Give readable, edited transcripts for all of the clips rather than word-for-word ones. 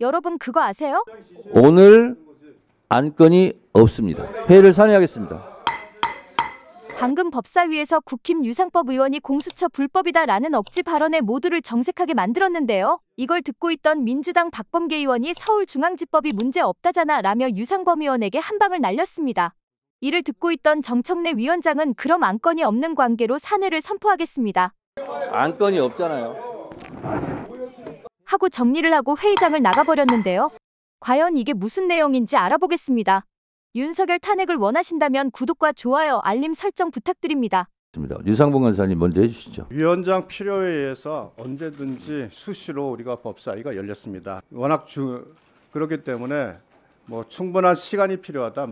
여러분 그거 아세요? 오늘 안건이 없습니다. 회의를 산회하겠습니다. 방금 법사위에서 국힘 유상법 의원이 공수처 불법이다라는 억지 발언에 모두를 정색하게 만들었는데요. 이걸 듣고 있던 민주당 박범계 의원이 서울중앙지법이 문제 없다잖아 라며 유상범 의원에게 한 방을 날렸습니다. 이를 듣고 있던 정청래 위원장은 그럼 안건이 없는 관계로 산회를 선포하겠습니다. 안건이 없잖아요. 하고 정리를 하고 회의장을 나가버렸는데요. 과연 이게 무슨 내용인지 알아보겠습니다. 윤석열 탄핵을 원하신다면 구독과 좋아요, 알림 설정 부탁드립니다. 유상범 간사님 먼저 해주시죠. 위원장 필요에 의해서 언제든지 수시로 우리가 법사위가 열렸습니다. 워낙 그렇기 때문에 충분한 시간이 필요하다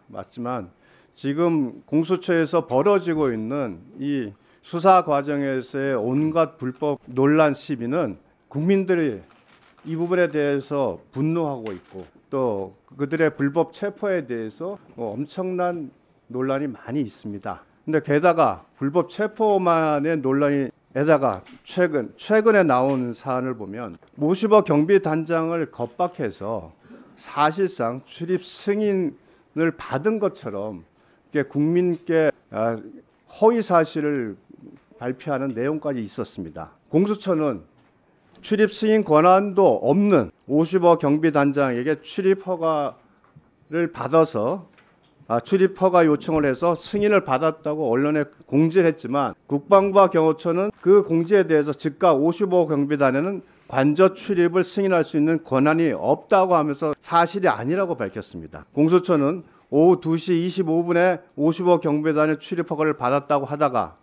맞지만 지금 공수처에서 벌어지고 있는 이 수사 과정에서의 온갖 불법 논란 시비는 국민들이 이 부분에 대해서 분노하고 있고 또 그들의 불법 체포에 대해서 엄청난 논란이 많이 있습니다. 근데 게다가 불법 체포만의 논란에다가 최근에 나온 사안을 보면 50억 경비단장을 겁박해서 사실상 출입 승인을 받은 것처럼 국민께 허위 사실을 발표하는 내용까지 있었습니다. 공수처는 출입 승인 권한도 없는 50억 경비단장에게 출입 허가를 받아서 출입 허가 요청을 해서 승인을 받았다고 언론에 공지를 했지만 국방부와 경호처는 그 공지에 대해서 즉각 55억 경비단에는 관저 출입을 승인할 수 있는 권한이 없다고 하면서 사실이 아니라고 밝혔습니다. 공수처는 오후 2시 25분에 55억 경비단의 출입 허가를 받았다고 하다가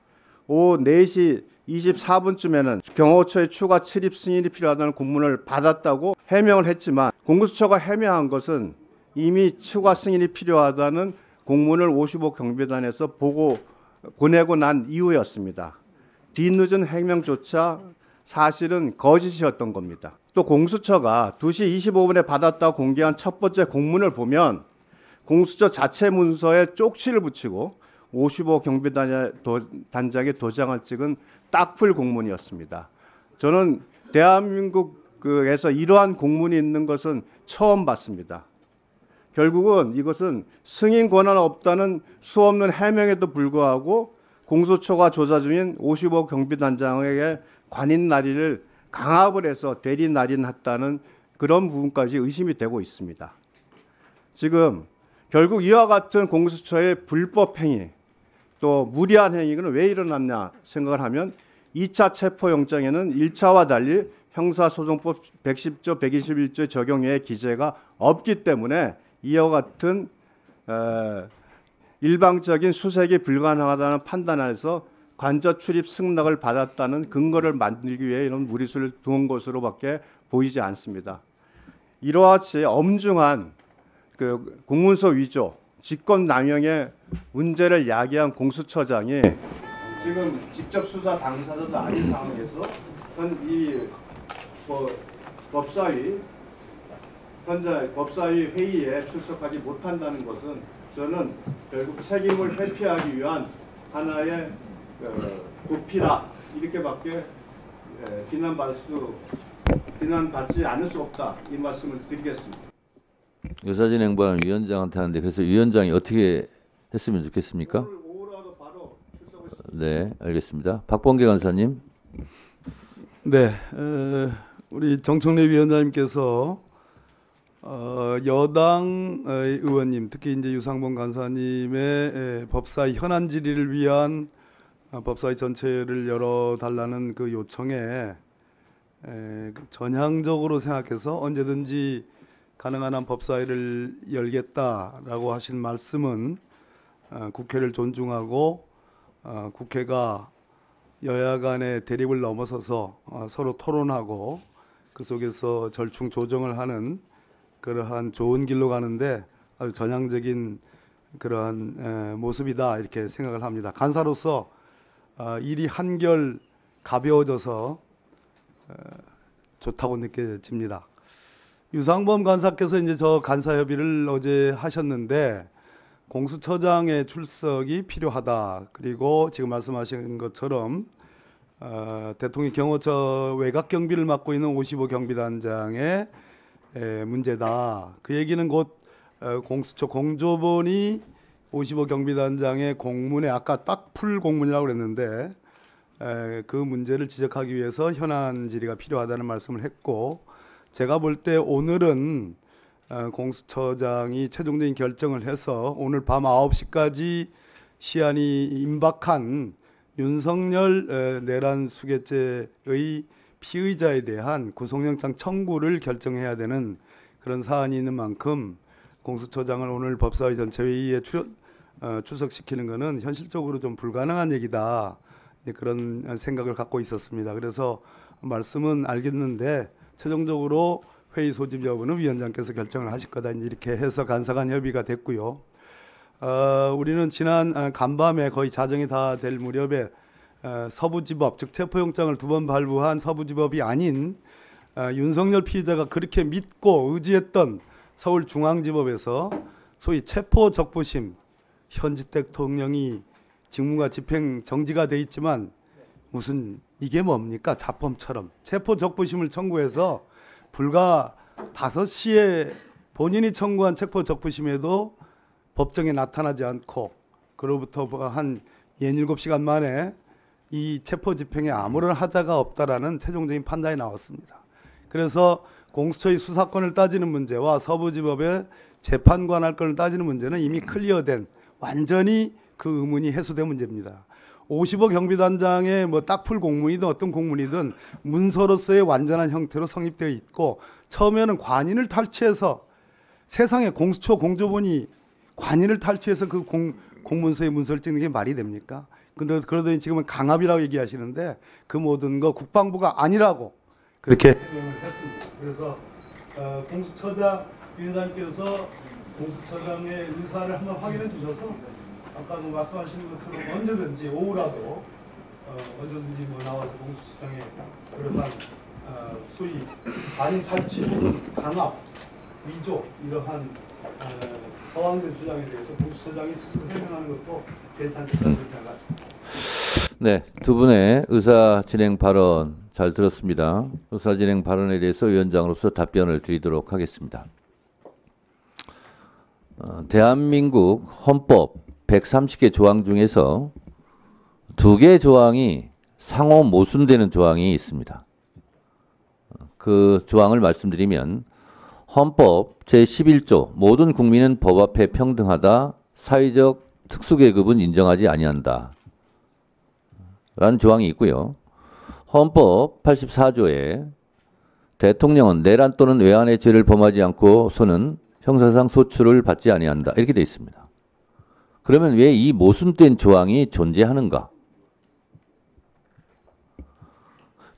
오후 4시 24분쯤에는 경호처의 추가 출입 승인이 필요하다는 공문을 받았다고 해명을 했지만 공수처가 해명한 것은 이미 추가 승인이 필요하다는 공문을 55 경비단에서 보내고 난 이후였습니다. 뒤늦은 해명조차 사실은 거짓이었던 겁니다. 또 공수처가 2시 25분에 받았다고 공개한 첫 번째 공문을 보면 공수처 자체 문서에 쪽지를 붙이고 55 경비단장의 도장을 찍은 딱풀 공문이었습니다. 저는 대한민국에서 이러한 공문이 있는 것은 처음 봤습니다. 결국은 이것은 승인 권한 없다는 수없는 해명에도 불구하고 공수처가 조사 중인 55 경비단장에게 관인 날인을 강압을 해서 대리 날인했다는 그런 부분까지 의심이 되고 있습니다. 지금 결국 이와 같은 공수처의 불법 행위 또 무리한 행위는 왜 일어났냐 생각을 하면 2차 체포영장에는 1차와 달리 형사소송법 110조 121조 적용의 기재가 없기 때문에 이와 같은 일방적인 수색이 불가능하다는 판단에서 관저 출입 승낙을 받았다는 근거를 만들기 위해 이런 무리수를 두은 것으로밖에 보이지 않습니다. 이러한 엄중한 공문서 위조, 직권남용의 문제를 야기한 공수처장이 지금 직접 수사 당사자도 아닌 상황에서 이 법사위 회의에 출석하지 못한다는 것은 저는 결국 책임을 회피하기 위한 하나의 도피라 이렇게밖에 비난받지 않을 수 없다 이 말씀을 드리겠습니다. 유사진 행보하는 위원장한테 하는데 그래서 위원장이 어떻게 했으면 좋겠습니까? 네, 알겠습니다. 박범계 간사님. 네, 우리 정청래 위원장님께서 여당 의원님, 특히 이제 유상범 간사님의 법사위 현안 질의를 위한 법사위 전체를 열어달라는 그 요청에 전향적으로 생각해서 언제든지 가능한 한 법사위를 열겠다라고 하신 말씀은 국회를 존중하고 국회가 여야 간의 대립을 넘어서서 서로 토론하고 그 속에서 절충 조정을 하는 그러한 좋은 길로 가는데 아주 전향적인 그러한 모습이다 이렇게 생각을 합니다. 간사로서 일이 한결 가벼워져서 좋다고 느껴집니다. 유상범 간사께서 이제 저 간사협의를 어제 하셨는데 공수처장의 출석이 필요하다. 그리고 지금 말씀하신 것처럼 대통령 경호처 외곽 경비를 맡고 있는 55 경비단장의 문제다. 그 얘기는 곧 공수처 공조본이 55 경비단장의 공문에 아까 딱 풀 공문이라고 그랬는데 그 문제를 지적하기 위해서 현안 질의가 필요하다는 말씀을 했고, 제가 볼 때 오늘은 공수처장이 최종적인 결정을 해서 오늘 밤 9시까지 시한이 임박한 윤석열 내란 수괴죄의 피의자에 대한 구속영장 청구를 결정해야 되는 그런 사안이 있는 만큼 공수처장을 오늘 법사위 전체 회의에 출석시키는 것은 현실적으로 좀 불가능한 얘기다. 그런 생각을 갖고 있었습니다. 그래서 말씀은 알겠는데 최종적으로 회의 소집 여부는 위원장께서 결정을 하실 거다. 이렇게 해서 간사간 협의가 됐고요. 우리는 지난 간밤에 거의 자정이 다 될 무렵에 서부지법, 즉 체포영장을 2번 발부한 서부지법이 아닌 윤석열 피의자가 그렇게 믿고 의지했던 서울중앙지법에서 소위 체포적부심, 현직 대통령이 직무가 집행 정지가 돼 있지만 무슨 이게 뭡니까? 자범처럼 체포적부심을 청구해서 불과 5시에 본인이 청구한 체포적부심에도 법정에 나타나지 않고 그로부터 한 67시간 만에 이 체포 집행에 아무런 하자가 없다라는 최종적인 판단이 나왔습니다. 그래서 공수처의 수사권을 따지는 문제와 서부지법의 재판 관할권을 따지는 문제는 이미 클리어된, 완전히 그 의문이 해소된 문제입니다. 55 경비단장의 뭐 딱풀 공문이든 어떤 공문이든 문서로서의 완전한 형태로 성립되어 있고, 처음에는 관인을 탈취해서, 세상에 공수처 공조본이 관인을 탈취해서 그 공문서의 문서를 찍는 게 말이 됩니까? 근데 그러더니 지금은 강압이라고 얘기하시는데 그 모든 거 국방부가 아니라고 그렇게 표현을 했습니다. 그래서 공수처장 위원장께서 공수처장의 의사를 한번 확인해 주셔서 아까 말씀하신 것처럼 언제든지 오후라도 언제든지 뭐 나와서 공수처장의 그러한 소위 관인 탈취 혹은 강압, 위조 이러한 허황된 주장에 대해서 공수처장이 스스로 해명하는 것도 괜찮겠다는 생각합니다. 네, 두 분의 의사 진행 발언 잘 들었습니다. 의사 진행 발언에 대해서 위원장으로서 답변을 드리도록 하겠습니다. 대한민국 헌법 130개 조항 중에서 2개 조항이 상호 모순되는 조항이 있습니다. 그 조항을 말씀드리면 헌법 제11조 모든 국민은 법 앞에 평등하다. 사회적 특수계급은 인정하지 아니한다. 라는 조항이 있고요. 헌법 84조에 대통령은 내란 또는 외환의 죄를 범하지 않고서는 형사상 소출을 받지 아니한다. 이렇게 되어 있습니다. 그러면 왜 이 모순된 조항이 존재하는가?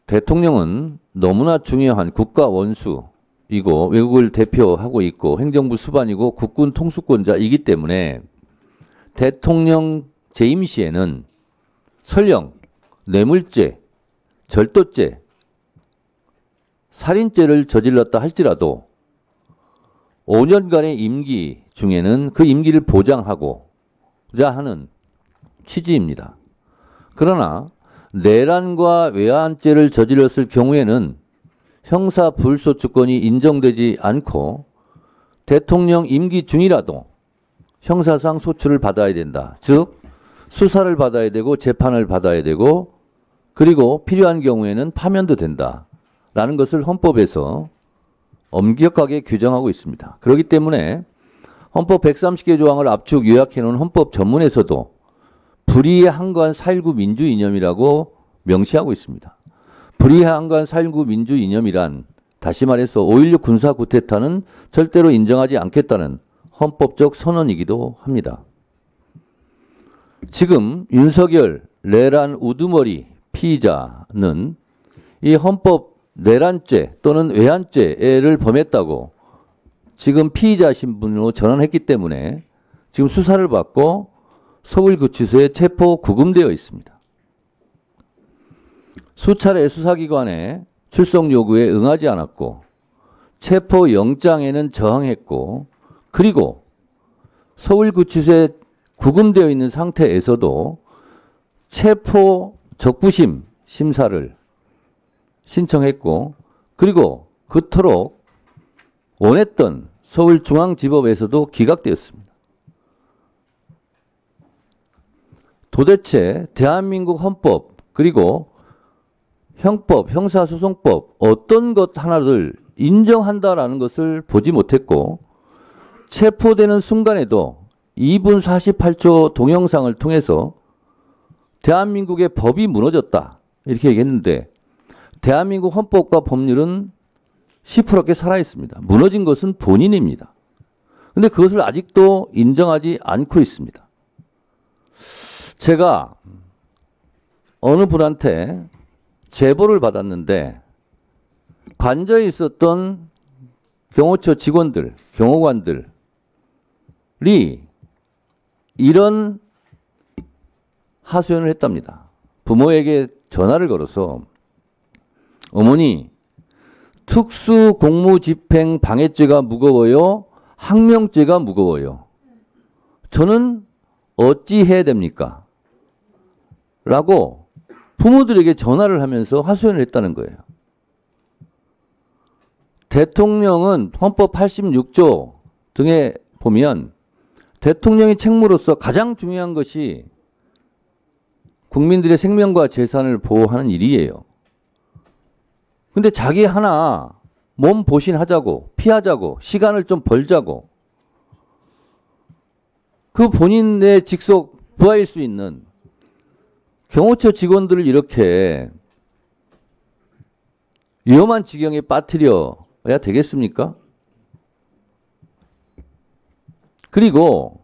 대통령은 너무나 중요한 국가 원수이고 외국을 대표하고 있고 행정부 수반이고 국군 통수권자이기 때문에 대통령 재임 시에는 설령 뇌물죄, 절도죄, 살인죄를 저질렀다 할지라도 5년간의 임기 중에는 그 임기를 보장하고자 하는 취지입니다. 그러나 내란과 외환죄를 저질렀을 경우에는 형사 불소추권이 인정되지 않고 대통령 임기 중이라도 형사상 소출을 받아야 된다. 즉 수사를 받아야 되고 재판을 받아야 되고 그리고 필요한 경우에는 파면도 된다라는 것을 헌법에서 엄격하게 규정하고 있습니다. 그렇기 때문에 헌법 130개 조항을 압축 요약해 놓은 헌법 전문에서도 불의의 한관 4.19 민주 이념이라고 명시하고 있습니다. 불의의 한관 4.19 민주 이념이란 다시 말해서 5.16 군사 쿠데타는 절대로 인정하지 않겠다는 헌법적 선언이기도 합니다. 지금 윤석열 내란 우두머리 피의자는 이 헌법 내란죄 또는 외환죄를 범했다고 지금 피의자 신분으로 전환했기 때문에 지금 수사를 받고 서울구치소에 체포 구금되어 있습니다. 수차례 수사기관에 출석 요구에 응하지 않았고 체포 영장에는 저항했고 그리고 서울구치소에 구금되어 있는 상태에서도 체포 적부심 심사를 신청했고 그리고 그토록 원했던 서울중앙지법에서도 기각되었습니다. 도대체 대한민국 헌법 그리고 형법, 형사소송법 어떤 것 하나를 인정한다라는 것을 보지 못했고 체포되는 순간에도 2분 48초 동영상을 통해서 대한민국의 법이 무너졌다 이렇게 얘기했는데 대한민국 헌법과 법률은 시퍼렇게 살아있습니다. 무너진 것은 본인입니다. 그런데 그것을 아직도 인정하지 않고 있습니다. 제가 어느 분한테 제보를 받았는데 관저에 있었던 경호처 직원들, 경호관들이 이런 하소연을 했답니다. 부모에게 전화를 걸어서 어머니 특수공무집행 방해죄가 무거워요? 항명죄가 무거워요? 저는 어찌 해야 됩니까? 라고 부모들에게 전화를 하면서 하소연을 했다는 거예요. 대통령은 헌법 86조 등에 보면 대통령의 책무로서 가장 중요한 것이 국민들의 생명과 재산을 보호하는 일이에요. 근데 자기 하나 몸 보신하자고 피하자고 시간을 좀 벌자고 그 본인의 직속 부하일 수 있는 경호처 직원들을 이렇게 위험한 지경에 빠뜨려야 되겠습니까? 그리고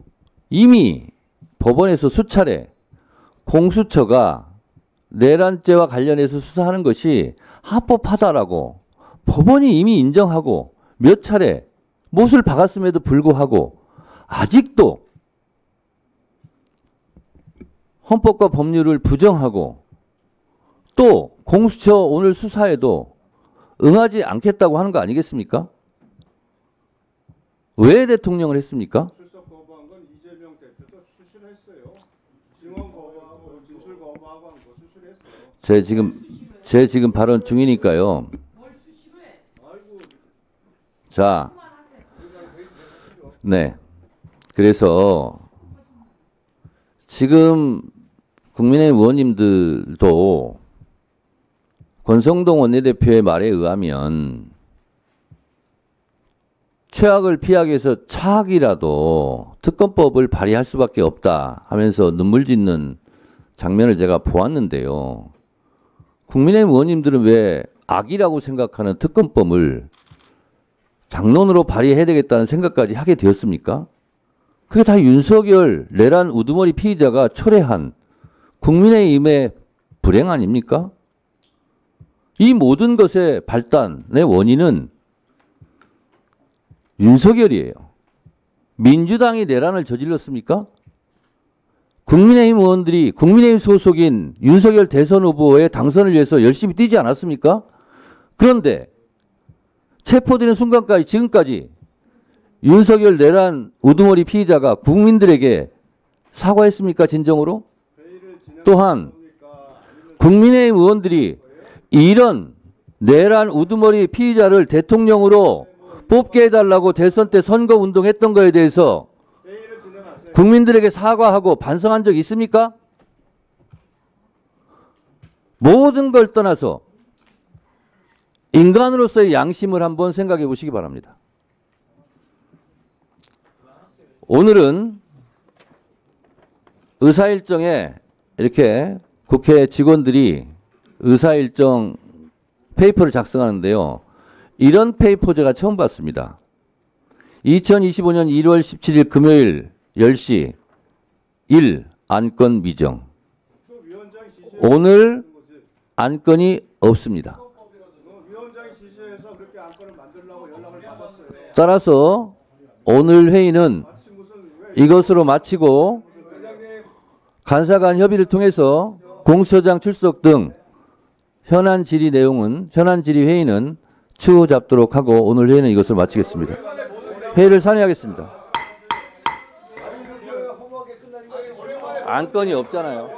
이미 법원에서 수차례 공수처가 내란죄와 관련해서 수사하는 것이 합법하다라고 법원이 이미 인정하고 몇 차례 못을 박았음에도 불구하고 아직도 헌법과 법률을 부정하고 또 공수처 오늘 수사에도 응하지 않겠다고 하는 거 아니겠습니까? 왜 대통령을 했습니까? 출석 거부한 건 이재명 대표도 수술했어요. 증언 거부하고 진술 거부하고 한 거 수술했어요. 제 지금 발언 중이니까요. 자, 네. 그래서 지금 국민의힘 의원님들도 권성동 원내대표의 말에 의하면 최악을 피하기 위해서 차악이라도 특검법을 발의할 수밖에 없다 하면서 눈물 짓는 장면을 제가 보았는데요. 국민의힘 의원님들은 왜 악이라고 생각하는 특검법을 당론으로 발의해야 되겠다는 생각까지 하게 되었습니까? 그게 다 윤석열 내란 우두머리 피의자가 초래한 국민의힘의 불행 아닙니까? 이 모든 것의 발단의 원인은 윤석열이에요. 민주당이 내란을 저질렀습니까? 국민의힘 의원들이 국민의힘 소속인 윤석열 대선 후보의 당선을 위해서 열심히 뛰지 않았습니까? 그런데 체포되는 순간까지 지금까지 윤석열 내란 우두머리 피의자가 국민들에게 사과했습니까? 진정으로? 또한 국민의힘 의원들이 이런 내란 우두머리 피의자를 대통령으로 뽑게 해달라고 대선 때 선거운동했던 거에 대해서 국민들에게 사과하고 반성한 적 있습니까? 모든 걸 떠나서 인간으로서의 양심을 한번 생각해 보시기 바랍니다. 오늘은 의사일정에 이렇게 국회 직원들이 의사일정 페이퍼를 작성하는데요. 이런 페이퍼 제가 처음 봤습니다. 2025년 1월 17일 금요일 10시 1. 안건 미정. 오늘 안건이 없습니다. 따라서 오늘 회의는 이것으로 마치고 간사 간 협의를 통해서 공수처장 출석 등 현안 질의 회의는 추후 잡도록 하고 오늘 회의는 이것으로 마치겠습니다. 회의를 산회하겠습니다. 안건이 없잖아요.